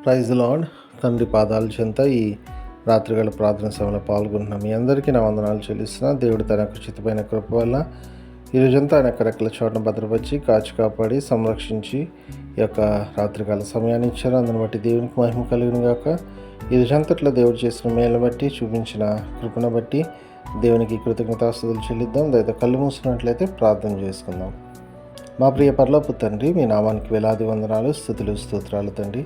Praise lord. తండ్రి పాదాల చెంత ఈ రాత్రివేళ ప్రార్థన సభలో పాల్గొంటున్నాం. మీ అందరికీ నా వందనాలు చెల్లిస్తున్నా. దేవుడు తన ఉచితమైన కృప వల్ల ఈ రోజంతా ఆయన రెక్కల చోటను భద్రపరిచి కాచి కాపాడి సంరక్షించి ఈ యొక్క రాత్రికాల సమయాన్ని ఇచ్చారు. అందుని బట్టి దేవునికి మహిమ కలుగును గాక. ఈ రోజంతట్లో దేవుడు చేసిన మేలు బట్టి, చూపించిన కృపను బట్టి దేవునికి కృతజ్ఞతాస్తుతులు చెల్లిద్దాం. దయతో కళ్ళు మూసినట్లయితే ప్రార్థన చేసుకుందాం. మా ప్రియ పరలోకపు తండ్రి, మీ నామానికి వేలాది వందనాలు, స్తుతులు, స్తోత్రాలు తండ్రి.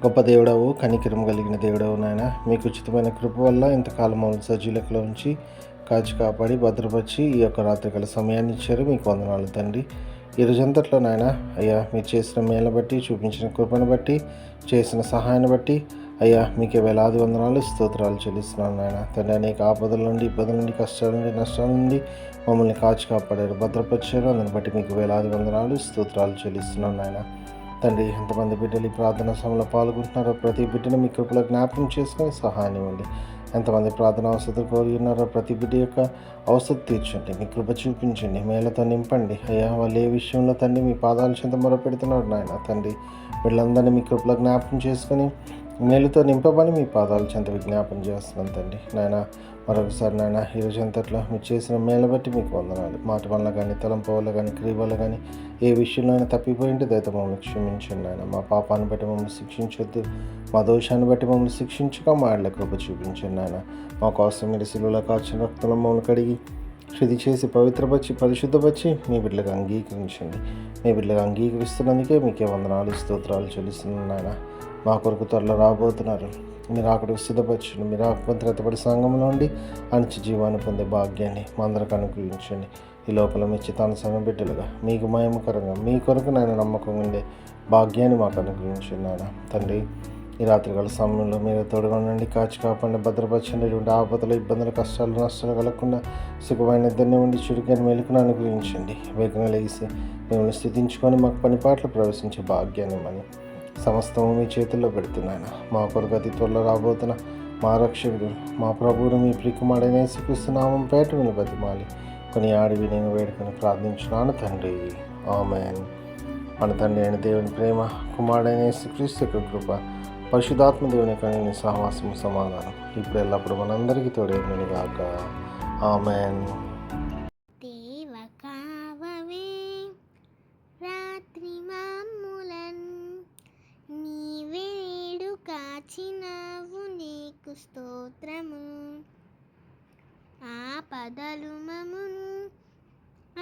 గొప్ప దేవుడవు, కనికరం కలిగిన దేవుడవు నాయన. మీకు ఉచితమైన కృప వల్ల ఇంతకాలం మమ్మల్ని సజీలకులో ఉంచి కాచి కాపాడి భద్రపరిచి ఈ యొక్క రాత్రికాల సమయాన్ని ఇచ్చారు. మీకు వందనాలు తండ్రి. ఈ రోజంతట్లో నాయన అయ్యా, మీరు చేసిన మేలు బట్టి, చూపించిన కృపను బట్టి, చేసిన సహాయాన్ని బట్టి అయ్యా మీకే వేలాది వందనాలు, స్తోత్రాలు చెల్లిస్తున్నాను నాయన. తండ్రి, అనేక ఆపదల నుండి, ఇబ్బందుల నుండి, కష్టాల నుండి, నష్టాల నుండి మమ్మల్ని కాచి కాపాడారు, భద్రపరిచారు. అందుని బట్టి మీకు వేలాది వందనాలు, స్తోత్రాలు చెల్లిస్తున్నాను నాయన. తండ్రి, ఎంతమంది బిడ్డలు ఈ ప్రార్థన సమయంలో పాల్గొంటున్నారో ప్రతి బిడ్డను మీ కృపలో జ్ఞాపకం చేసుకొని సహాయం ఇవ్వండి. ఎంతమంది ప్రార్థన అవసరం కోరి ఉన్నారో ప్రతి బిడ్డ యొక్క అవసరం తీర్చండి, మీ కృప చూపించండి, మేలతో నింపండి. అయ్యా, వాళ్ళు ఏ విషయంలో తండ్రి మీ పాదాల చెంత మొరపెడుతున్నారు నాయన. తండ్రి, వీళ్ళందరినీ మీ కృపలో జ్ఞాపకం చేసుకొని మేలుతో నింపబని మీ పాదాల చెంత విజ్ఞాపన చేస్తున్నాను తండ్రి. నాయన, మరొకసారి నాయన ఈ రోజు అంతట్లో మీరు చేసిన మేలు బట్టి మీకు వందనాలు. మాట వల్ల కానీ, తలంపు వల్ల కానీ, క్రియ వల్ల కానీ ఏ విషయంలో తప్పిపోయింటే దయతో మమ్మల్ని క్షమించండి నాయన. మా పాపాన్ని బట్టి మమ్మల్ని శిక్షించొద్దు, మా దోషాన్ని బట్టి మమ్మల్ని శిక్షించక మా ఇళ్ళ కృప చూపించండి నాయన. మా కోసం మీరు శిలువలో కాచిన రక్తంలో మమ్మల్ని కడిగి శుద్ధి చేసి పవిత్రపరిచి పరిశుద్ధపరిచి మీ బిడ్డలకు అంగీకరించండి. మీ బిడ్డలకు అంగీకరిస్తున్నందుకే మీకే వందనాలు, స్తోత్రాలు చెల్లిస్తున్నాను నాయన. మా కొరకు త్వరలో రాబోతున్నారు, మీరు అక్కడికి సిద్ధపరచండి. మీరు భద్రతపడి సంఘంలో ఉండి అనిచి జీవాన్ని పొందే భాగ్యాన్ని మా అందరికి అనుగ్రహించండి. ఈ లోపల మీ చిత్తానుసరణ బిడ్డలుగా మీకు మహిమకరంగా మీ కొరకు నేను నమ్మకం ఉండే భాగ్యాన్ని మాకు అనుగ్రహించండి నాయన. తండ్రి, ఈ రాత్రికాల సమయంలో మీరు తోడుగా ఉండండి, కాచి కాపాడి భద్రపరచండి. ఇటువంటి ఆపదలు, ఇబ్బందులు, కష్టాలు, నష్టాలు కలగకుండా సుఖమైన ఇద్దరిని ఉండి చురుకైన మెలుకును అనుగ్రహించండి. వేగంగా లేసి మిమ్మల్ని స్థితించుకొని మాకు పనిపాట్లు ప్రవేశించే భాగ్యాన్ని మని సమస్తము మీ చేతుల్లో పెడుతున్నాను. మా కొరకు అతి త్వరలో రాబోతున్న మా రక్షకుడు, మా ప్రభువును, మీ ప్రియకుమారుడైన యేసుక్రీస్తు నామం పేట బతిమాలి కొన్ని ఆడివి నేను వేడుకొని ప్రార్థించున్నాను తండ్రి. ఆమేన్. మన తండ్రి అయిన దేవుని ప్రేమ, కుమారుడైన యేసుక్రీస్తు యొక్క కృప, పరిశుద్ధాత్మ దేవుని యొక్క సహవాసము, సమాధానం ఇప్పుడు ఎల్లప్పుడు మనందరికీ తోడేను గాక. ఆమేన్. కాచినవు నీకు స్తోత్రము, ఆపదలు మమ్మును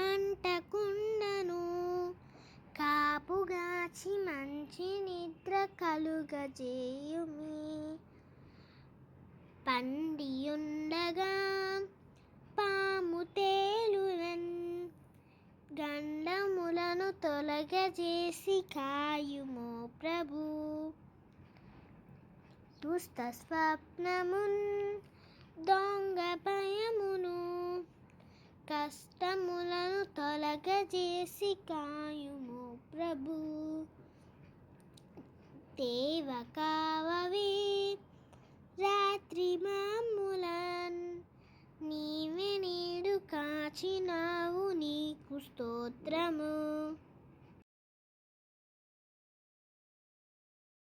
అంటకుండను, కాపుగాచి మంచి నిద్ర కలుగజేయుమి. పండియుండగా పాము తేలునన్, గండములను తొలగజేసి కాయుమో ప్రభు. దుష్ట స్వప్నమున్, దొంగ భయమును, కష్టములను తొలగజేసి కాయుము ప్రభు. దేవ కావవే రాత్రి మా